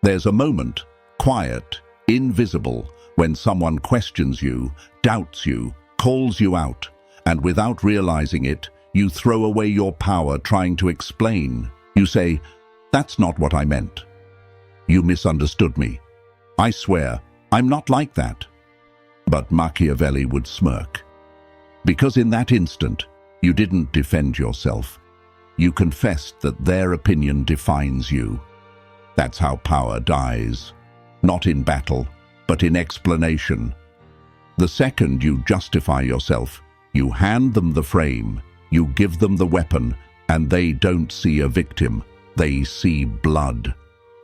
There's a moment, quiet, invisible, when someone questions you, doubts you, calls you out, and without realizing it, you throw away your power trying to explain. You say, "That's not what I meant. You misunderstood me. I swear, I'm not like that." But Machiavelli would smirk. Because in that instant, you didn't defend yourself. You confessed that their opinion defines you. That's how power dies. Not in battle, but in explanation. The second you justify yourself, you hand them the frame, you give them the weapon, and they don't see a victim, they see blood.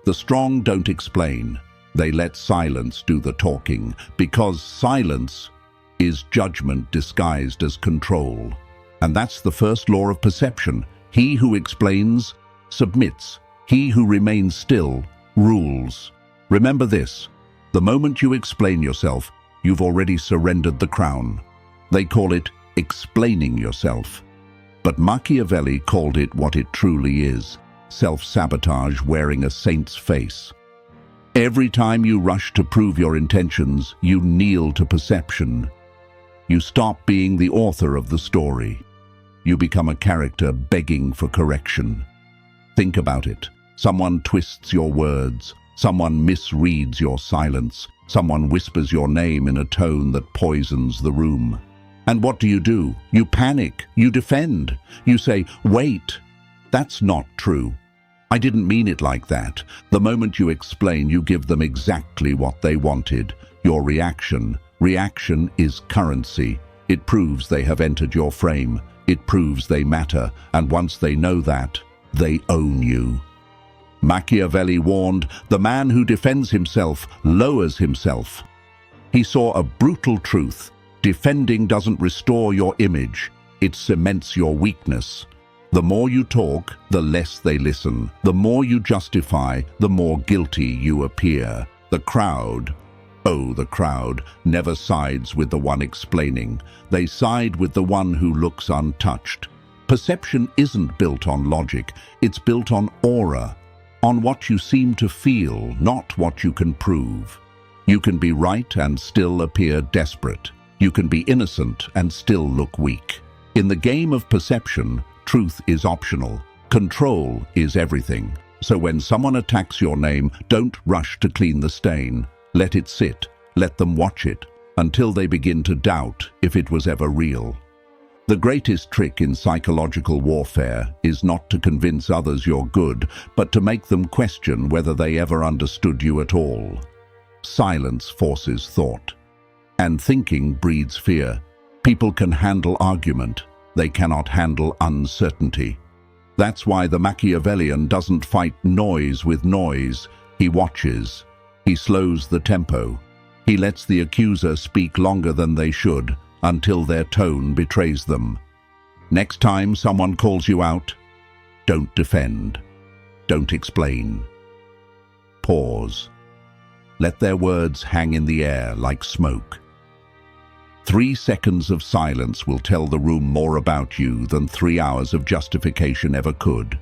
The strong don't explain. They let silence do the talking, because silence is judgment disguised as control. And that's the first law of perception. He who explains submits. He who remains still rules. Remember this: the moment you explain yourself, you've already surrendered the crown. They call it explaining yourself. But Machiavelli called it what it truly is: self-sabotage wearing a saint's face. Every time you rush to prove your intentions, you kneel to perception. You stop being the author of the story. You become a character begging for correction. Think about it. Someone twists your words. Someone misreads your silence. Someone whispers your name in a tone that poisons the room. And what do? You panic. You defend. You say, "Wait, that's not true. I didn't mean it like that." The moment you explain, you give them exactly what they wanted. Your reaction. Reaction is currency. It proves they have entered your frame. It proves they matter. And once they know that, they own you. Machiavelli warned, the man who defends himself lowers himself. He saw a brutal truth. Defending doesn't restore your image. It cements your weakness. The more you talk, the less they listen. The more you justify, the more guilty you appear. The crowd never sides with the one explaining. They side with the one who looks untouched. Perception isn't built on logic. It's built on aura, on what you seem to feel, not what you can prove. You can be right and still appear desperate. You can be innocent and still look weak. In the game of perception, truth is optional. Control is everything. So when someone attacks your name, don't rush to clean the stain. Let it sit. Let them watch it until they begin to doubt if it was ever real. The greatest trick in psychological warfare is not to convince others you're good, but to make them question whether they ever understood you at all. Silence forces thought, and thinking breeds fear. People can handle argument. They cannot handle uncertainty. That's why the Machiavellian doesn't fight noise with noise. He watches. He slows the tempo. He lets the accuser speak longer than they should, until their tone betrays them. Next time someone calls you out, don't defend. Don't explain. Pause. Let their words hang in the air like smoke. 3 seconds of silence will tell the room more about you than 3 hours of justification ever could.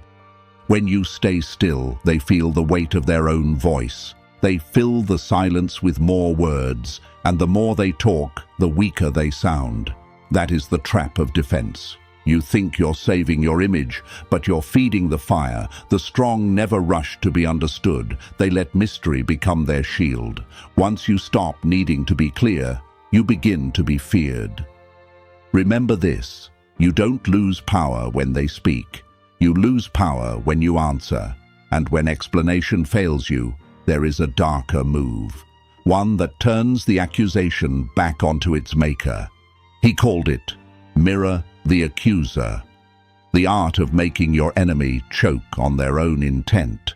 When you stay still, they feel the weight of their own voice. They fill the silence with more words, and the more they talk, the weaker they sound. That is the trap of defense. You think you're saving your image, but you're feeding the fire. The strong never rush to be understood. They let mystery become their shield. Once you stop needing to be clear, you begin to be feared. Remember this: you don't lose power when they speak. You lose power when you answer. And when explanation fails you, there is a darker move. One that turns the accusation back onto its maker. He called it Mirror the Accuser. The art of making your enemy choke on their own intent.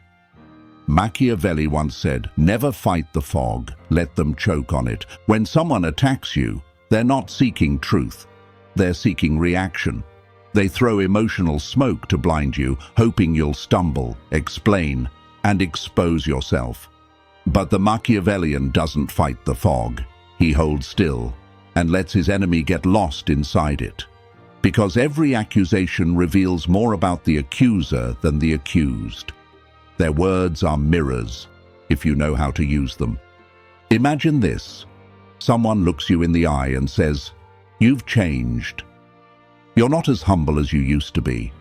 Machiavelli once said, never fight the fog, let them choke on it. When someone attacks you, they're not seeking truth. They're seeking reaction. They throw emotional smoke to blind you, hoping you'll stumble, explain, and expose yourself. But the Machiavellian doesn't fight the fog. He holds still and lets his enemy get lost inside it. Because every accusation reveals more about the accuser than the accused. Their words are mirrors. if you know how to use them. Imagine this. Someone looks you in the eye and says, "You've changed. You're not as humble as you used to be."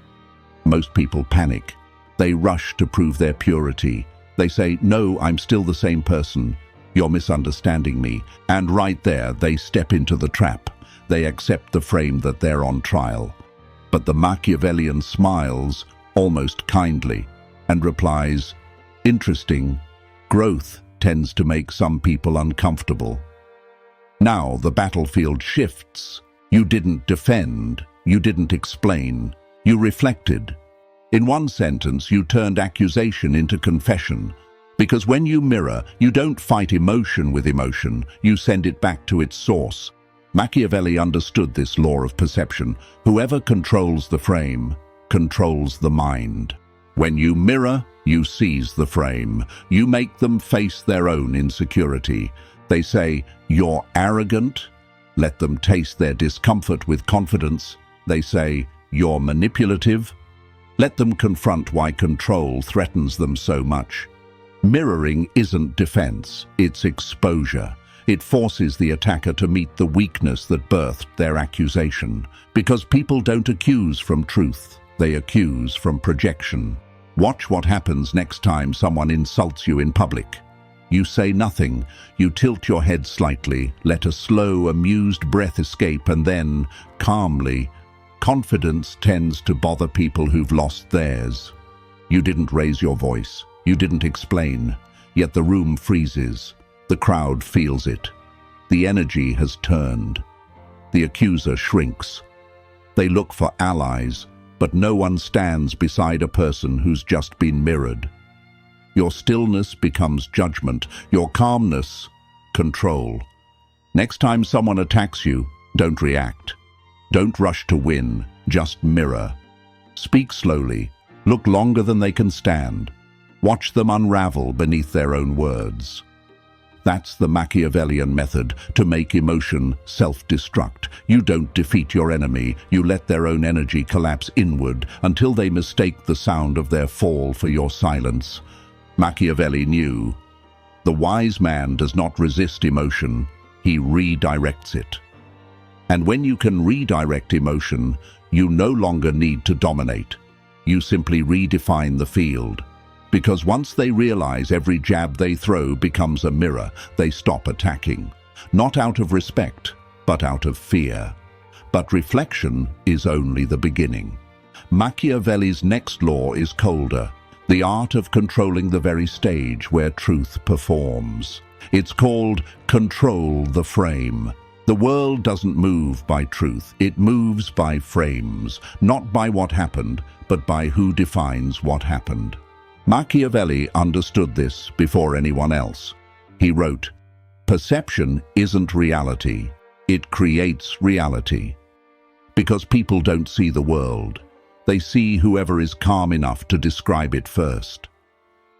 Most people panic. They rush to prove their purity. They say, "No, I'm still the same person. You're misunderstanding me." And right there, they step into the trap. They accept the frame that they're on trial. But the Machiavellian smiles, almost kindly, and replies, "Interesting. Growth tends to make some people uncomfortable." Now the battlefield shifts. You didn't defend. You didn't explain. You reflected. In one sentence, you turned accusation into confession. Because when you mirror, you don't fight emotion with emotion. You send it back to its source. Machiavelli understood this law of perception. Whoever controls the frame controls the mind. When you mirror, you seize the frame. You make them face their own insecurity. They say, "You're arrogant." Let them taste their discomfort with confidence. They say, "You're manipulative." Let them confront why control threatens them so much. Mirroring isn't defense, it's exposure. It forces the attacker to meet the weakness that birthed their accusation. Because people don't accuse from truth, they accuse from projection. Watch what happens next time someone insults you in public. You say nothing. You tilt your head slightly, let a slow, amused breath escape, and then, calmly, confidence tends to bother people who've lost theirs. You didn't raise your voice. You didn't explain. Yet the room freezes. The crowd feels it. The energy has turned. The accuser shrinks. They look for allies, but no one stands beside a person who's just been mirrored. Your stillness becomes judgment. Your calmness, control. Next time someone attacks you, don't react. Don't rush to win, just mirror. Speak slowly. Look longer than they can stand. Watch them unravel beneath their own words. That's the Machiavellian method to make emotion self-destruct. You don't defeat your enemy. You let their own energy collapse inward until they mistake the sound of their fall for your silence. Machiavelli knew. The wise man does not resist emotion. He redirects it. And when you can redirect emotion, you no longer need to dominate. You simply redefine the field. Because once they realize every jab they throw becomes a mirror, they stop attacking. Not out of respect, but out of fear. But reflection is only the beginning. Machiavelli's next law is colder, the art of controlling the very stage where truth performs. It's called control the frame. The world doesn't move by truth, it moves by frames, not by what happened, but by who defines what happened. Machiavelli understood this before anyone else. He wrote, "Perception isn't reality, it creates reality." Because people don't see the world. They see whoever is calm enough to describe it first.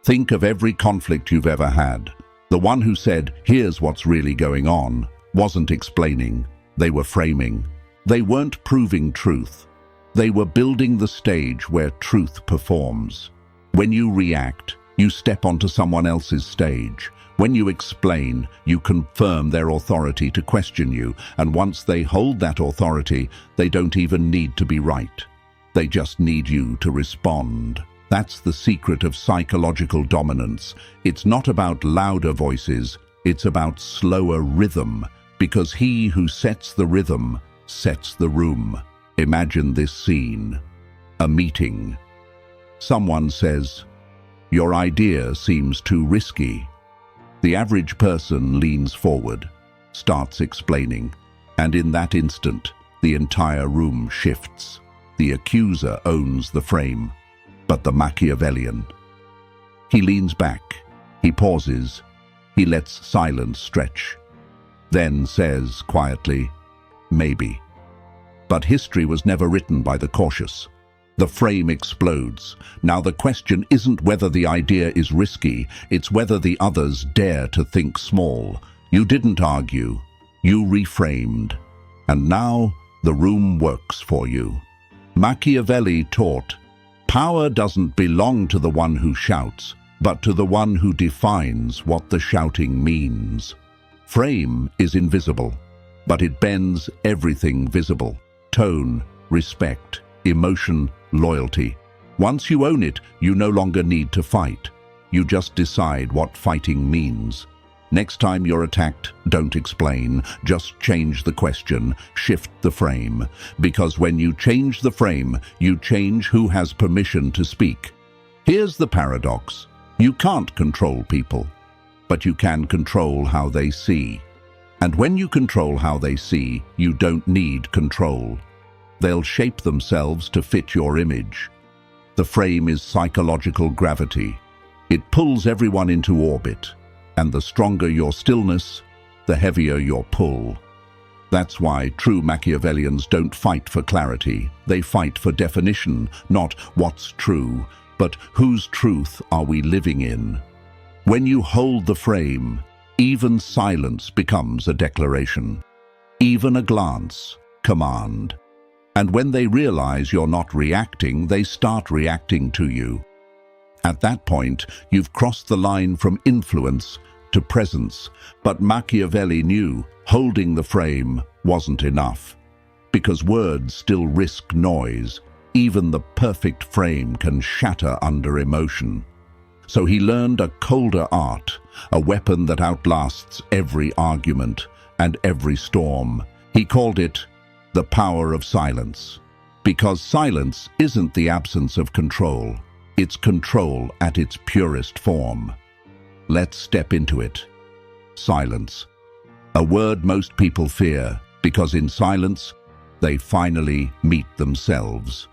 Think of every conflict you've ever had. The one who said, "Here's what's really going on," wasn't explaining. They were framing. They weren't proving truth. They were building the stage where truth performs. When you react, you step onto someone else's stage. When you explain, you confirm their authority to question you, and once they hold that authority, they don't even need to be right. They just need you to respond. That's the secret of psychological dominance. It's not about louder voices, it's about slower rhythm, because he who sets the rhythm sets the room. Imagine this scene. A meeting. Someone says, "Your idea seems too risky." The average person leans forward, starts explaining, and in that instant, the entire room shifts. The accuser owns the frame, but the Machiavellian. He leans back, he pauses, he lets silence stretch, then says quietly, "Maybe." But history was never written by the cautious. The frame explodes. Now the question isn't whether the idea is risky, it's whether the others dare to think small. You didn't argue, you reframed. And now the room works for you. Machiavelli taught, power doesn't belong to the one who shouts, but to the one who defines what the shouting means. Frame is invisible, but it bends everything visible: tone, respect, emotion, loyalty. Once you own it, you no longer need to fight. You just decide what fighting means. Next time you're attacked, don't explain, just change the question, shift the frame. Because when you change the frame, you change who has permission to speak. Here's the paradox. You can't control people, but you can control how they see. And when you control how they see, you don't need control. They'll shape themselves to fit your image. The frame is psychological gravity. It pulls everyone into orbit. And the stronger your stillness, the heavier your pull. That's why true Machiavellians don't fight for clarity. They fight for definition, not what's true, but whose truth are we living in? When you hold the frame, even silence becomes a declaration. Even a glance, command. And when they realize you're not reacting, they start reacting to you. At that point, you've crossed the line from influence to presence, but Machiavelli knew holding the frame wasn't enough. Because words still risk noise, even the perfect frame can shatter under emotion. So he learned a colder art, a weapon that outlasts every argument and every storm. He called it the power of silence. Because silence isn't the absence of control, it's control at its purest form. Let's step into it. Silence. A word most people fear, because in silence, they finally meet themselves.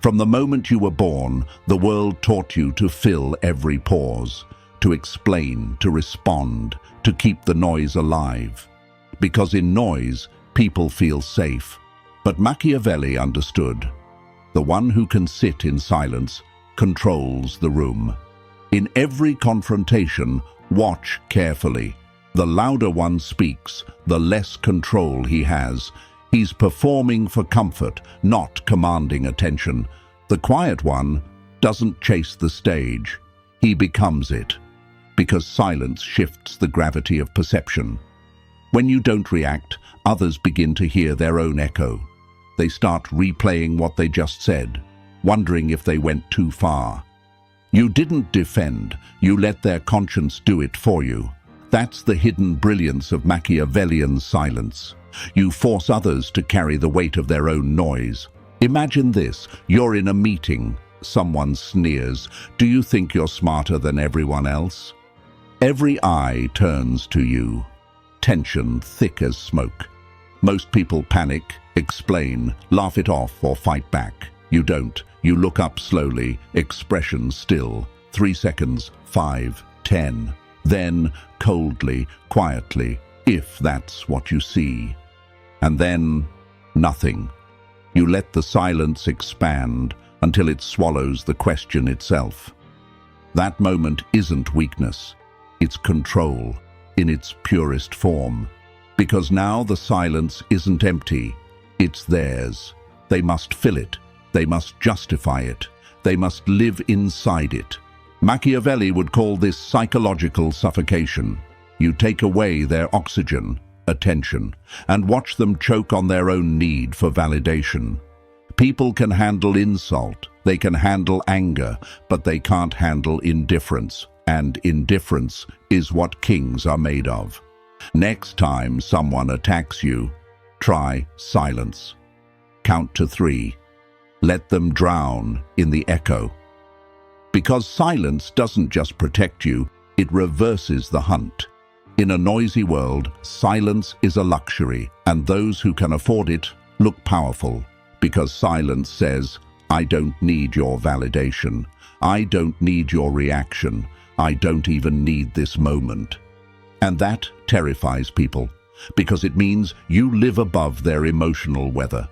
From the moment you were born, the world taught you to fill every pause, to explain, to respond, to keep the noise alive. Because in noise, people feel safe. But Machiavelli understood. The one who can sit in silence controls the room. In every confrontation, watch carefully. The louder one speaks, the less control he has. He's performing for comfort, not commanding attention. The quiet one doesn't chase the stage. He becomes it. Because silence shifts the gravity of perception. When you don't react, others begin to hear their own echo. They start replaying what they just said, wondering if they went too far. You didn't defend, you let their conscience do it for you. That's the hidden brilliance of Machiavellian silence. You force others to carry the weight of their own noise. Imagine this, you're in a meeting, someone sneers. Do you think you're smarter than everyone else? Every eye turns to you. Tension thick as smoke. Most people panic, explain, laugh it off, or fight back. You don't. You look up slowly, expression still. 3 seconds, 5, 10. Then, coldly, quietly, if that's what you see. And then, nothing. You let the silence expand until it swallows the question itself. That moment isn't weakness. It's control, in its purest form. Because now the silence isn't empty. It's theirs. They must fill it. They must justify it. They must live inside it. Machiavelli would call this psychological suffocation. You take away their oxygen, attention, and watch them choke on their own need for validation. People can handle insult, they can handle anger, but they can't handle indifference. And indifference is what kings are made of. Next time someone attacks you, try silence. Count to 3. Let them drown in the echo. Because silence doesn't just protect you, it reverses the hunt. In a noisy world, silence is a luxury, and those who can afford it look powerful. Because silence says, I don't need your validation. I don't need your reaction. I don't even need this moment. And that terrifies people, because it means you live above their emotional weather.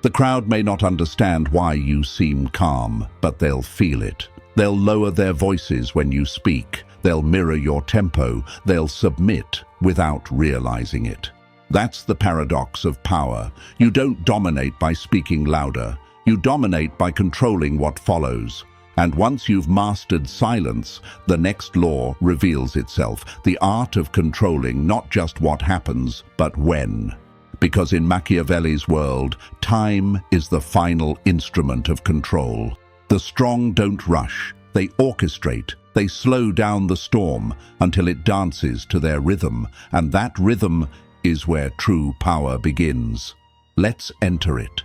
The crowd may not understand why you seem calm, but they'll feel it. They'll lower their voices when you speak. They'll mirror your tempo. They'll submit without realizing it. That's the paradox of power. You don't dominate by speaking louder. You dominate by controlling what follows. And once you've mastered silence, the next law reveals itself, the art of controlling not just what happens, but when. Because in Machiavelli's world, time is the final instrument of control. The strong don't rush, they orchestrate, they slow down the storm until it dances to their rhythm, and that rhythm is where true power begins. Let's enter it.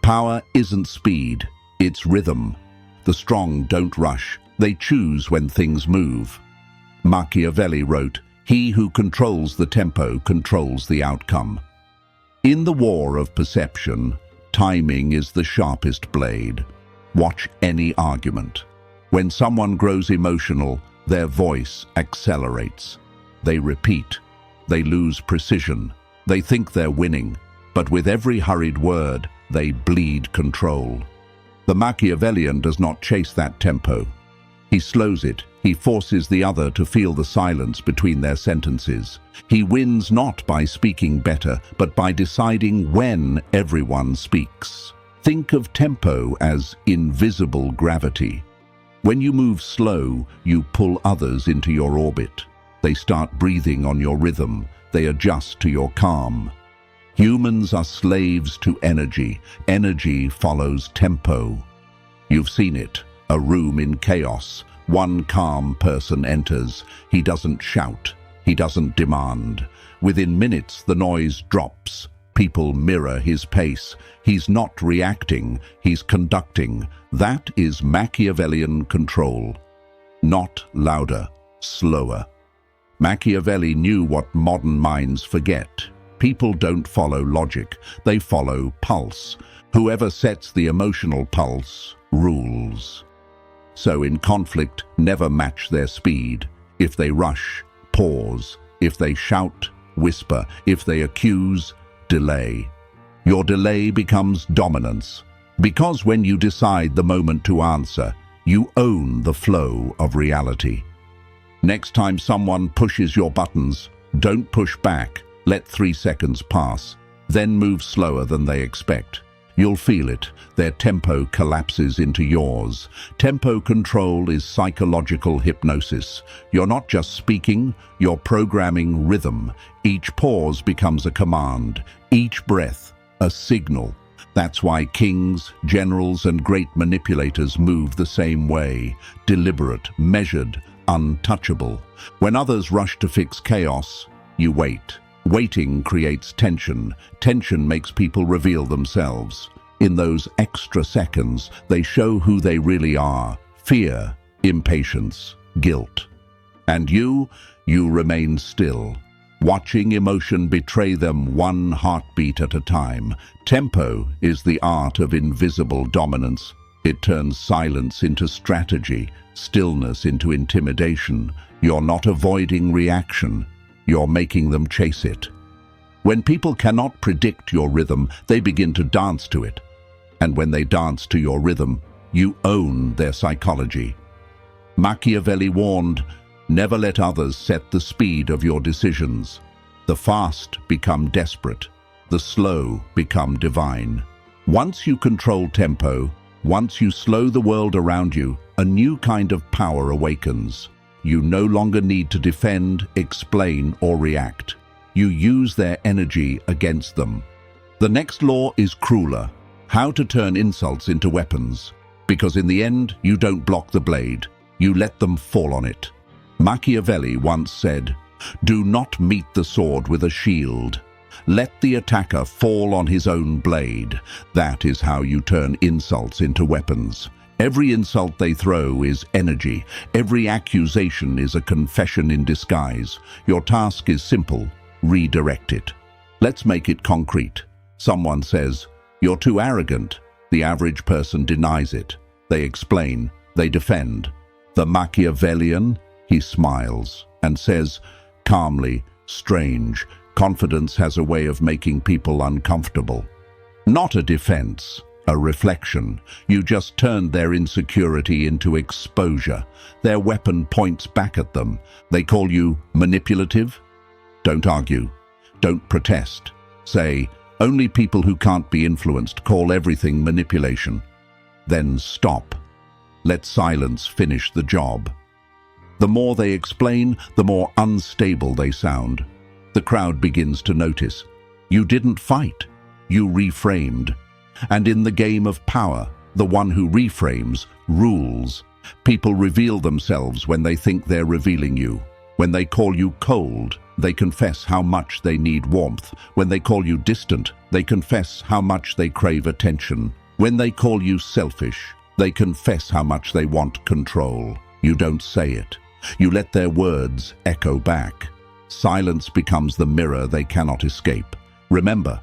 Power isn't speed, it's rhythm. The strong don't rush, they choose when things move. Machiavelli wrote, "He who controls the tempo controls the outcome." In the war of perception, timing is the sharpest blade. Watch any argument. When someone grows emotional, their voice accelerates. They repeat. They lose precision. They think they're winning, but with every hurried word, they bleed control. The Machiavellian does not chase that tempo. He slows it. He forces the other to feel the silence between their sentences. He wins not by speaking better, but by deciding when everyone speaks. Think of tempo as invisible gravity. When you move slow, you pull others into your orbit. They start breathing on your rhythm. They adjust to your calm. Humans are slaves to energy. Energy follows tempo. You've seen it. A room in chaos. One calm person enters. He doesn't shout. He doesn't demand. Within minutes, the noise drops. People mirror his pace. He's not reacting. He's conducting. That is Machiavellian control. Not louder, slower. Machiavelli knew what modern minds forget. People don't follow logic, they follow pulse. Whoever sets the emotional pulse rules. So in conflict, never match their speed. If they rush, pause. If they shout, whisper. If they accuse, delay. Your delay becomes dominance. Because when you decide the moment to answer, you own the flow of reality. Next time someone pushes your buttons, don't push back. Let 3 seconds pass, then move slower than they expect. You'll feel it. Their tempo collapses into yours. Tempo control is psychological hypnosis. You're not just speaking, you're programming rhythm. Each pause becomes a command, each breath a signal. That's why kings, generals, and great manipulators move the same way. Deliberate, measured, untouchable. When others rush to fix chaos, you wait. Waiting creates tension. Tension makes people reveal themselves. In those extra seconds, they show who they really are. Fear, impatience, guilt. And you remain still, watching emotion betray them one heartbeat at a time. Tempo is the art of invisible dominance. It turns silence into strategy, stillness into intimidation. You're not avoiding reaction. You're making them chase it. When people cannot predict your rhythm, they begin to dance to it. And when they dance to your rhythm, you own their psychology. Machiavelli warned, never let others set the speed of your decisions. The fast become desperate. The slow become divine. Once you control tempo, once you slow the world around you, a new kind of power awakens. You no longer need to defend, explain, or react. You use their energy against them. The next law is crueler. How to turn insults into weapons. Because in the end, you don't block the blade. You let them fall on it. Machiavelli once said, "Do not meet the sword with a shield. Let the attacker fall on his own blade." That is how you turn insults into weapons. Every insult they throw is energy. Every accusation is a confession in disguise. Your task is simple. Redirect it. Let's make it concrete. Someone says, "You're too arrogant." The average person denies it. They explain. They defend. The Machiavellian, he smiles and says, calmly, "Strange. Confidence has a way of making people uncomfortable." Not a defense. A reflection. You just turned their insecurity into exposure. Their weapon points back at them. They call you manipulative? Don't argue. Don't protest. Say, only people who can't be influenced call everything manipulation. Then stop. Let silence finish the job. The more they explain, the more unstable they sound. The crowd begins to notice. You didn't fight. You reframed. And in the game of power, the one who reframes rules. People reveal themselves when they think they're revealing you. When they call you cold, they confess how much they need warmth. When they call you distant, they confess how much they crave attention. When they call you selfish, they confess how much they want control. You don't say it. You let their words echo back. Silence becomes the mirror they cannot escape. Remember,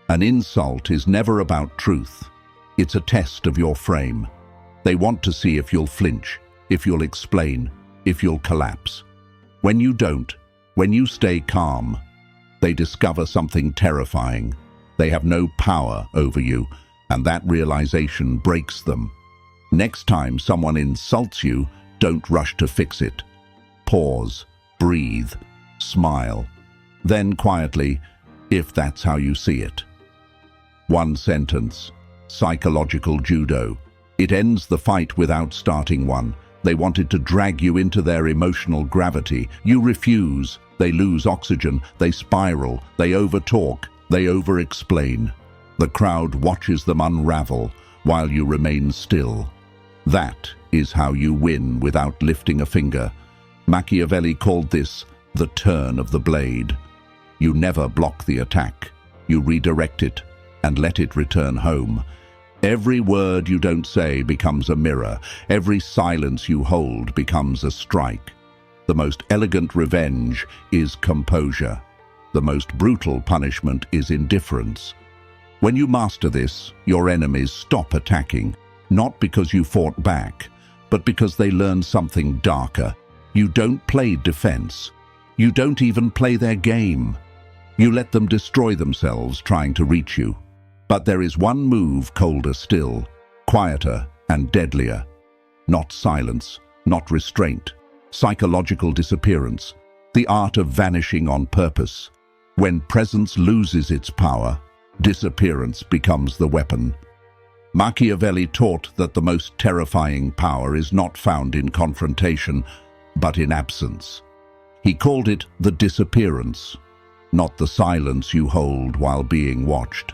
an insult is never about truth. It's a test of your frame. They want to see if you'll flinch, if you'll explain, if you'll collapse. When you don't, when you stay calm, they discover something terrifying. They have no power over you, and that realization breaks them. Next time someone insults you, don't rush to fix it. Pause, breathe, smile. Then quietly, if that's how you see it. One sentence. Psychological judo. It ends the fight without starting one. They wanted to drag you into their emotional gravity. You refuse. They lose oxygen. They spiral. They overtalk. They over-explain. The crowd watches them unravel while you remain still. That is how you win without lifting a finger. Machiavelli called this the turn of the blade. You never block the attack. You redirect it and let it return home. Every word you don't say becomes a mirror. Every silence you hold becomes a strike. The most elegant revenge is composure. The most brutal punishment is indifference. When you master this, your enemies stop attacking, not because you fought back, but because they learn something darker. You don't play defense. You don't even play their game. You let them destroy themselves trying to reach you. But there is one move colder still, quieter and deadlier. Not silence, not restraint. Psychological disappearance. The art of vanishing on purpose. When presence loses its power, disappearance becomes the weapon. Machiavelli taught that the most terrifying power is not found in confrontation, but in absence. He called it the disappearance, not the silence you hold while being watched,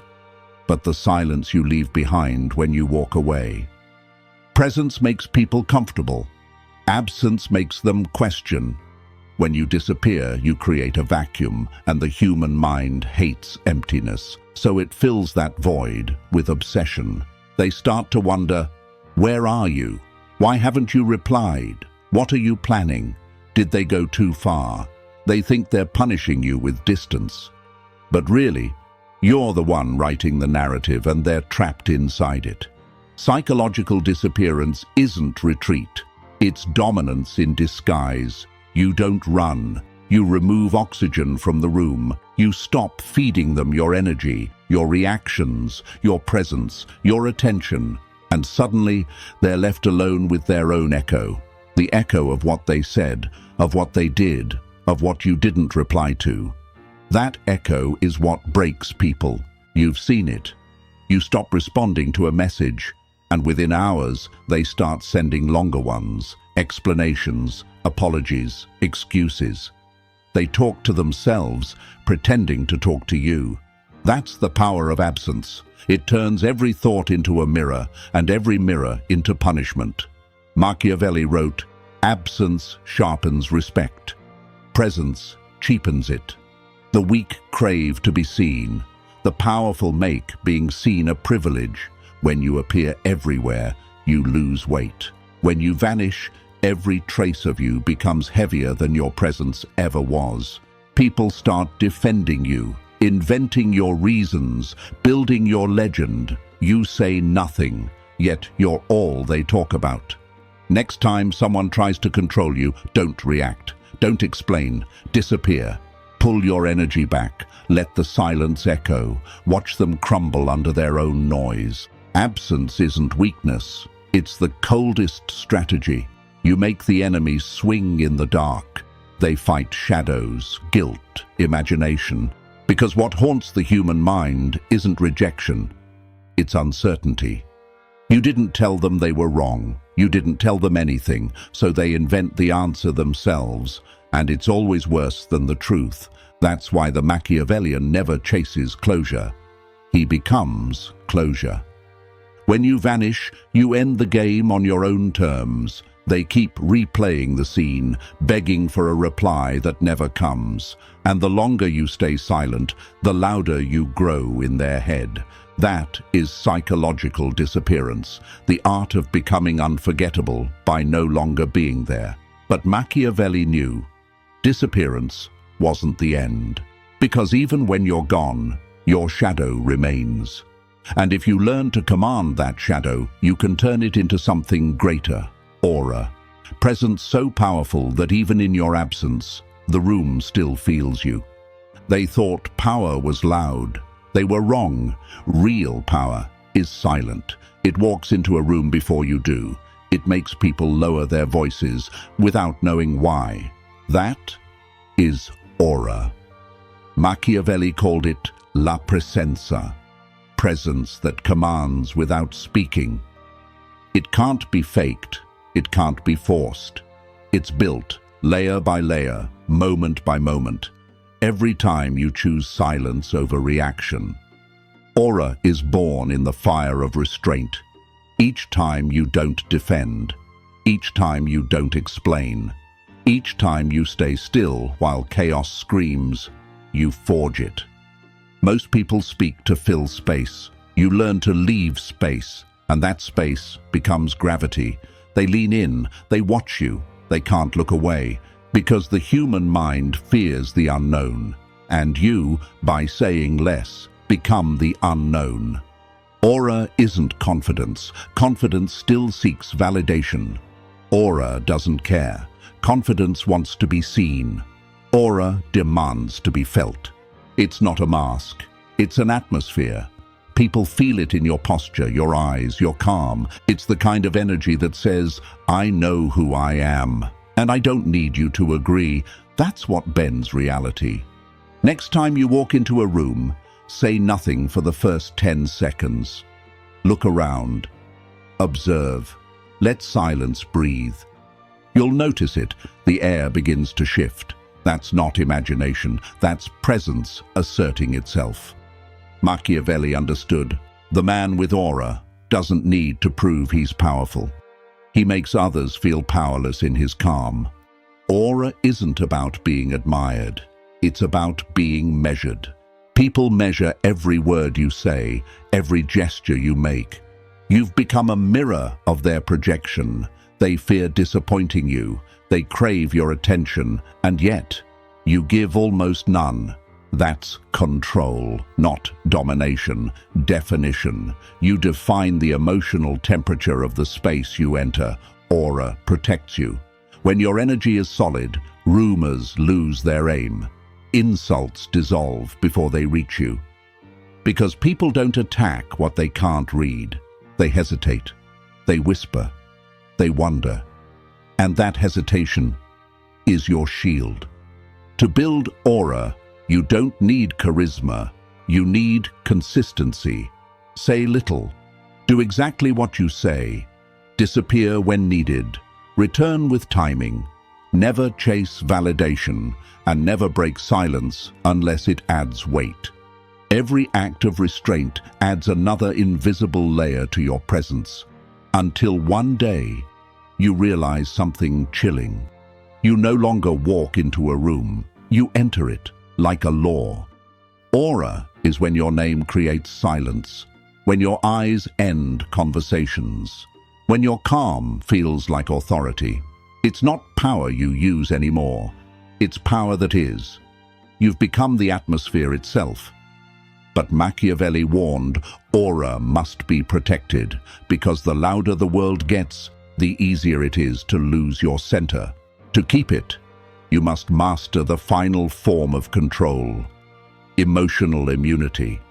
but the silence you leave behind when you walk away. Presence makes people comfortable. Absence makes them question. When you disappear, you create a vacuum, and the human mind hates emptiness, so it fills that void with obsession. They start to wonder, where are you? Why haven't you replied? What are you planning? Did they go too far? They think they're punishing you with distance. But really, you're the one writing the narrative and they're trapped inside it. Psychological disappearance isn't retreat. It's dominance in disguise. You don't run. You remove oxygen from the room. You stop feeding them your energy, your reactions, your presence, your attention. And suddenly, they're left alone with their own echo. The echo of what they said, of what they did, of what you didn't reply to. That echo is what breaks people. You've seen it. You stop responding to a message, and within hours, they start sending longer ones, explanations, apologies, excuses. They talk to themselves, pretending to talk to you. That's the power of absence. It turns every thought into a mirror, and every mirror into punishment. Machiavelli wrote, "Absence sharpens respect. Presence cheapens it. The weak crave to be seen. The powerful make being seen a privilege. When you appear everywhere, you lose weight. When you vanish, every trace of you becomes heavier than your presence ever was. People start defending you, inventing your reasons, building your legend. You say nothing, yet you're all they talk about. Next time someone tries to control you, don't react. Don't explain. Disappear. Pull your energy back. Let the silence echo. Watch them crumble under their own noise. Absence isn't weakness. It's the coldest strategy. You make the enemy swing in the dark. They fight shadows, guilt, imagination. Because what haunts the human mind isn't rejection. It's uncertainty. You didn't tell them they were wrong. You didn't tell them anything, so they invent the answer themselves, and it's always worse than the truth. That's why the Machiavellian never chases closure. He becomes closure. When you vanish, you end the game on your own terms. They keep replaying the scene, begging for a reply that never comes. And the longer you stay silent, the louder you grow in their head. That is psychological disappearance, the art of becoming unforgettable by no longer being there. But Machiavelli knew disappearance wasn't the end, because even when you're gone, your shadow remains. And if you learn to command that shadow, you can turn it into something greater. Aura. Presence so powerful that even in your absence, the room still feels you. They thought power was loud. They were wrong. Real power is silent. It walks into a room before you do. It makes people lower their voices without knowing why. That is aura. Machiavelli called it la presenza, presence that commands without speaking. It can't be faked. It can't be forced. It's built, layer by layer, moment by moment, every time you choose silence over reaction. Aura is born in the fire of restraint. Each time you don't defend. Each time you don't explain. Each time you stay still while chaos screams, you forge it. Most people speak to fill space. You learn to leave space, and that space becomes gravity. They lean in, they watch you, they can't look away, because the human mind fears the unknown, and you, by saying less, become the unknown. Aura isn't confidence. Confidence still seeks validation. Aura doesn't care. Confidence wants to be seen. Aura demands to be felt. It's not a mask. It's an atmosphere. People feel it in your posture, your eyes, your calm. It's the kind of energy that says, I know who I am, and I don't need you to agree. That's what bends reality. Next time you walk into a room, say nothing for the first 10 seconds. Look around. Observe. Let silence breathe. You'll notice it. The air begins to shift. That's not imagination. That's presence asserting itself. Machiavelli understood. The man with aura doesn't need to prove he's powerful. He makes others feel powerless in his calm. Aura isn't about being admired. It's about being measured. People measure every word you say, every gesture you make. You've become a mirror of their projection. They fear disappointing you. They crave your attention, and yet you give almost none. That's control, not domination, definition. You define the emotional temperature of the space you enter. Aura protects you. When your energy is solid, rumors lose their aim. Insults dissolve before they reach you. Because people don't attack what they can't read. They hesitate. They whisper. They wonder. And that hesitation is your shield. To build aura, you don't need charisma. You need consistency. Say little. Do exactly what you say. Disappear when needed. Return with timing. Never chase validation, and never break silence unless it adds weight. Every act of restraint adds another invisible layer to your presence, until one day you realize something chilling. You no longer walk into a room. You enter it like a law. Aura is when your name creates silence, when your eyes end conversations, when your calm feels like authority. It's not power you use anymore. It's power that is. You've become the atmosphere itself. But Machiavelli warned, aura must be protected, because the louder the world gets, the easier it is to lose your center. To keep it, you must master the final form of control, emotional immunity.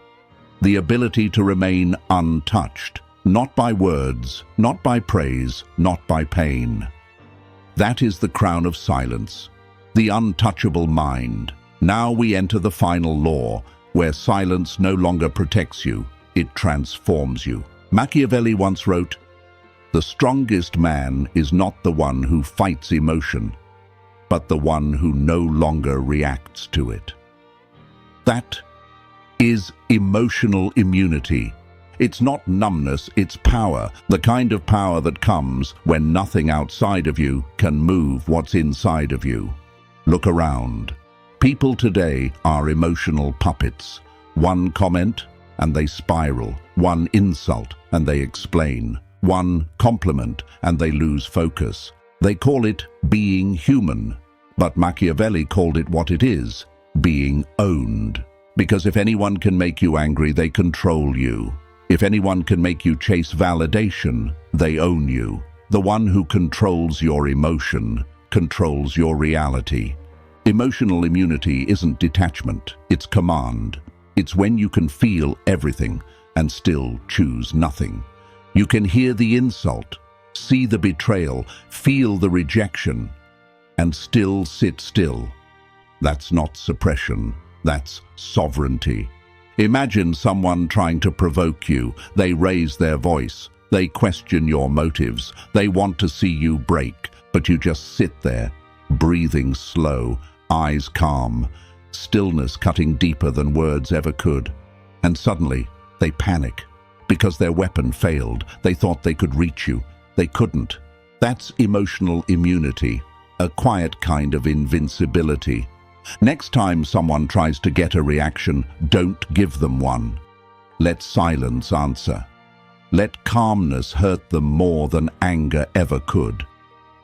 The ability to remain untouched, not by words, not by praise, not by pain. That is the crown of silence, the untouchable mind. Now we enter the final law, where silence no longer protects you, it transforms you. Machiavelli once wrote, "The strongest man is not the one who fights emotion, but the one who no longer reacts to it." That is emotional immunity. It's not numbness, it's power, the kind of power that comes when nothing outside of you can move what's inside of you. Look around. People today are emotional puppets. One comment and they spiral, one insult and they explain, one compliment and they lose focus. They call it being human, but Machiavelli called it what it is, being owned. Because if anyone can make you angry, they control you. If anyone can make you chase validation, they own you. The one who controls your emotion controls your reality. Emotional immunity isn't detachment, it's command. It's when you can feel everything and still choose nothing. You can hear the insult, see the betrayal, feel the rejection, and still sit still. That's not suppression, that's sovereignty. Imagine someone trying to provoke you. They raise their voice. They question your motives. They want to see you break, but you just sit there, breathing slow, eyes calm, stillness cutting deeper than words ever could. And suddenly, they panic because their weapon failed. They thought they could reach you. They couldn't. That's emotional immunity, a quiet kind of invincibility. Next time someone tries to get a reaction, don't give them one. Let silence answer. Let calmness hurt them more than anger ever could.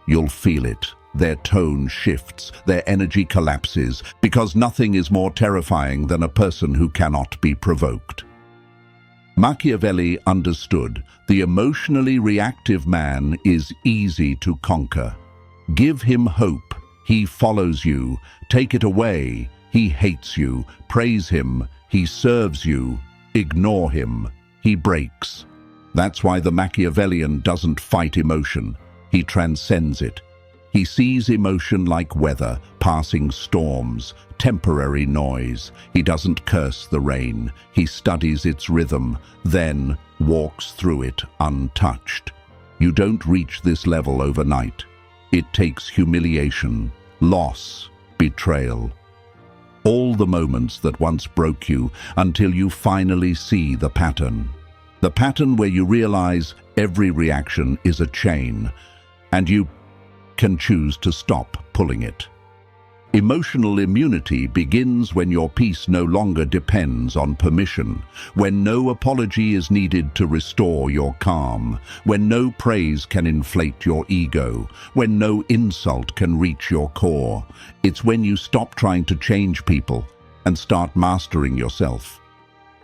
You'll feel it. Their tone shifts, their energy collapses, because nothing is more terrifying than a person who cannot be provoked. Machiavelli understood the emotionally reactive man is easy to conquer. Give him hope. He follows you. Take it away. He hates you. Praise him. He serves you. Ignore him. He breaks. That's why the Machiavellian doesn't fight emotion. He transcends it. He sees emotion like weather, passing storms, temporary noise. He doesn't curse the rain. He studies its rhythm, then walks through it untouched. You don't reach this level overnight. It takes humiliation, loss, betrayal. All the moments that once broke you until you finally see the pattern. The pattern where you realize every reaction is a chain, and you can choose to stop pulling it. Emotional immunity begins when your peace no longer depends on permission, when no apology is needed to restore your calm, when no praise can inflate your ego, when no insult can reach your core. It's when you stop trying to change people and start mastering yourself.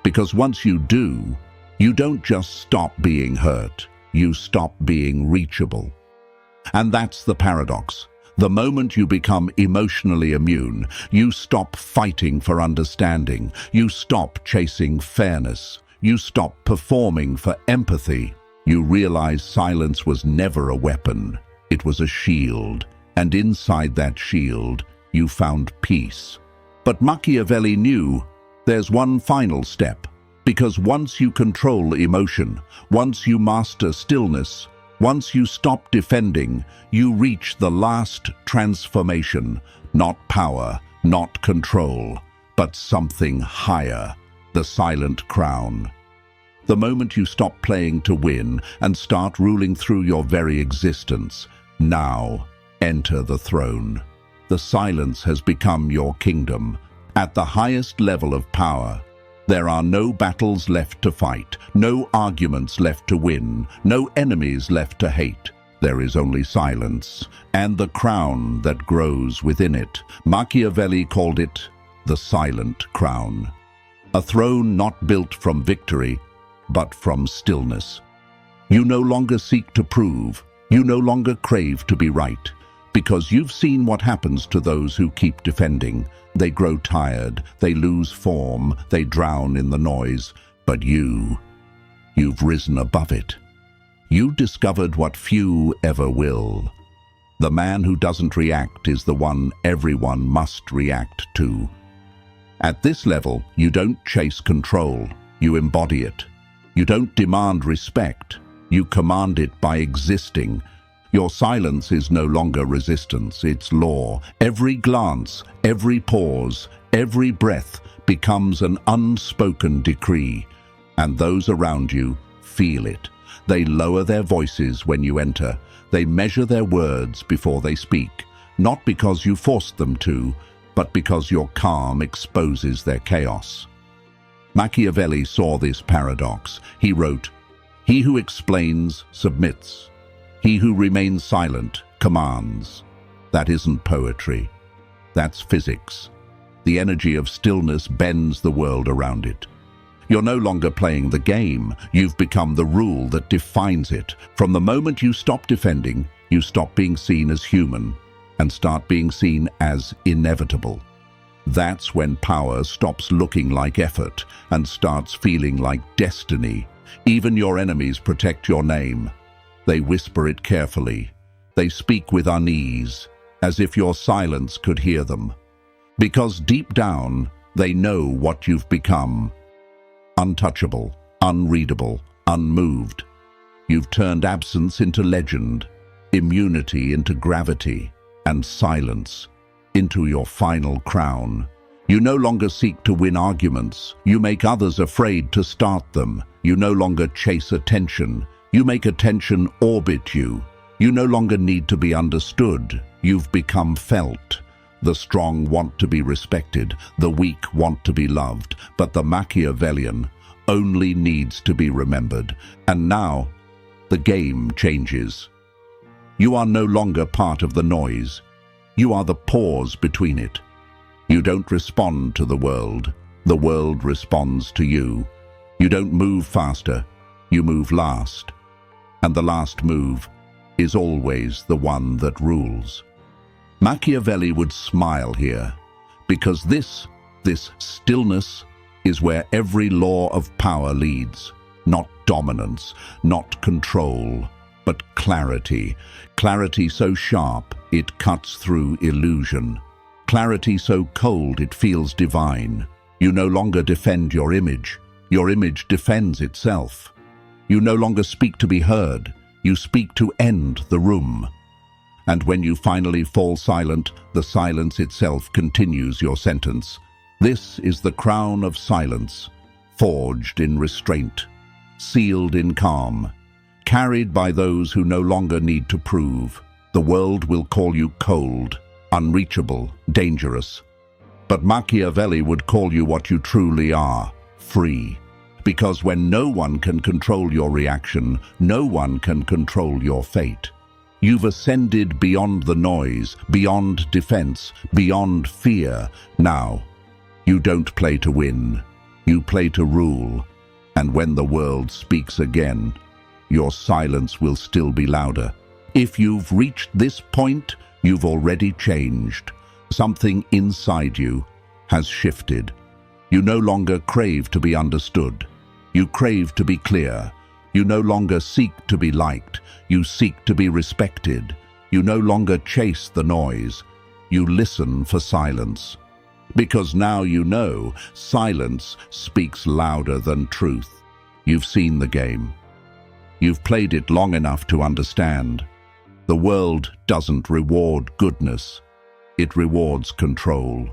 Because once you do, you don't just stop being hurt, you stop being reachable. And that's the paradox. The moment you become emotionally immune, you stop fighting for understanding. You stop chasing fairness. You stop performing for empathy. You realize silence was never a weapon. It was a shield. And inside that shield, you found peace. But Machiavelli knew there's one final step. Because once you control emotion, once you master stillness, once you stop defending, you reach the last transformation, not power, not control, but something higher, the silent crown. The moment you stop playing to win and start ruling through your very existence, now enter the throne. The silence has become your kingdom. At the highest level of power, there are no battles left to fight, no arguments left to win, no enemies left to hate. There is only silence, and the crown that grows within it. Machiavelli called it the silent crown. A throne not built from victory, but from stillness. You no longer seek to prove, you no longer crave to be right, because you've seen what happens to those who keep defending. They grow tired, they lose form, they drown in the noise. But you've risen above it. You discovered what few ever will. The man who doesn't react is the one everyone must react to. At this level, you don't chase control, you embody it. You don't demand respect, you command it by existing. Your silence is no longer resistance, it's law. Every glance, every pause, every breath becomes an unspoken decree, and those around you feel it. They lower their voices when you enter. They measure their words before they speak, not because you forced them to, but because your calm exposes their chaos. Machiavelli saw this paradox. He wrote, "He who explains submits. He who remains silent commands." That isn't poetry. That's physics. The energy of stillness bends the world around it. You're no longer playing the game. You've become the rule that defines it. From the moment you stop defending, you stop being seen as human and start being seen as inevitable. That's when power stops looking like effort and starts feeling like destiny. Even your enemies protect your name. They whisper it carefully. They speak with unease, as if your silence could hear them. Because deep down, they know what you've become. Untouchable, unreadable, unmoved. You've turned absence into legend, immunity into gravity, and silence into your final crown. You no longer seek to win arguments. You make others afraid to start them. You no longer chase attention. You make attention orbit you. You no longer need to be understood. You've become felt. The strong want to be respected. The weak want to be loved. But the Machiavellian only needs to be remembered. And now, the game changes. You are no longer part of the noise. You are the pause between it. You don't respond to the world responds to you. You don't move faster, you move last. And the last move is always the one that rules. Machiavelli would smile here, because this stillness is where every law of power leads. Not dominance, not control, but clarity. Clarity so sharp it cuts through illusion. Clarity so cold it feels divine. You no longer defend your image defends itself. You no longer speak to be heard, you speak to end the room. And when you finally fall silent, the silence itself continues your sentence. This is the crown of silence, forged in restraint, sealed in calm, carried by those who no longer need to prove. The world will call you cold, unreachable, dangerous. But Machiavelli would call you what you truly are, free. Because when no one can control your reaction, no one can control your fate. You've ascended beyond the noise, beyond defense, beyond fear. Now, you don't play to win, you play to rule. And when the world speaks again, your silence will still be louder. If you've reached this point, you've already changed. Something inside you has shifted. You no longer crave to be understood. You crave to be clear. You no longer seek to be liked. You seek to be respected. You no longer chase the noise. You listen for silence. Because now you know silence speaks louder than truth. You've seen the game. You've played it long enough to understand. The world doesn't reward goodness. It rewards control.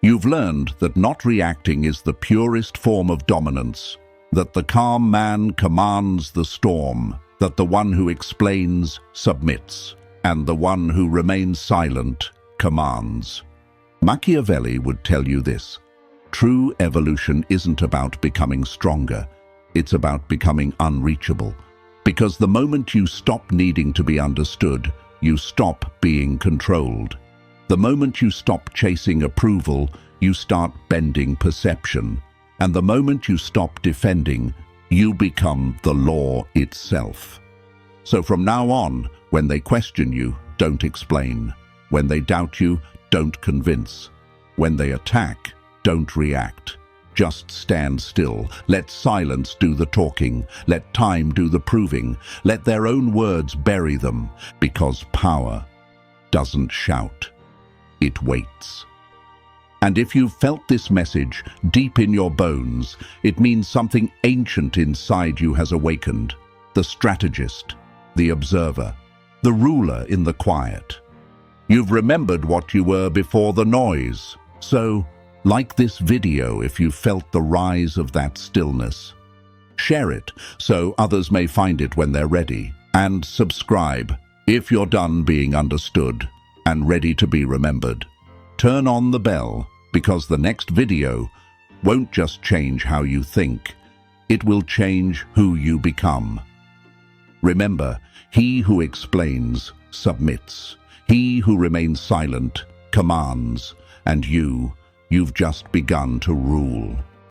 You've learned that not reacting is the purest form of dominance, that the calm man commands the storm, that the one who explains submits, and the one who remains silent commands. Machiavelli would tell you this: true evolution isn't about becoming stronger, it's about becoming unreachable. Because the moment you stop needing to be understood, you stop being controlled. The moment you stop chasing approval, you start bending perception. And the moment you stop defending, you become the law itself. So from now on, when they question you, don't explain. When they doubt you, don't convince. When they attack, don't react. Just stand still. Let silence do the talking. Let time do the proving. Let their own words bury them, because power doesn't shout. It waits. And if you've felt this message deep in your bones, it means something ancient inside you has awakened. The strategist, the observer, the ruler in the quiet. You've remembered what you were before the noise. So, like this video if you felt the rise of that stillness. Share it so others may find it when they're ready. And subscribe if you're done being understood and ready to be remembered. Turn on the bell, because the next video won't just change how you think, it will change who you become. Remember, he who explains submits. He who remains silent commands. And you've just begun to rule.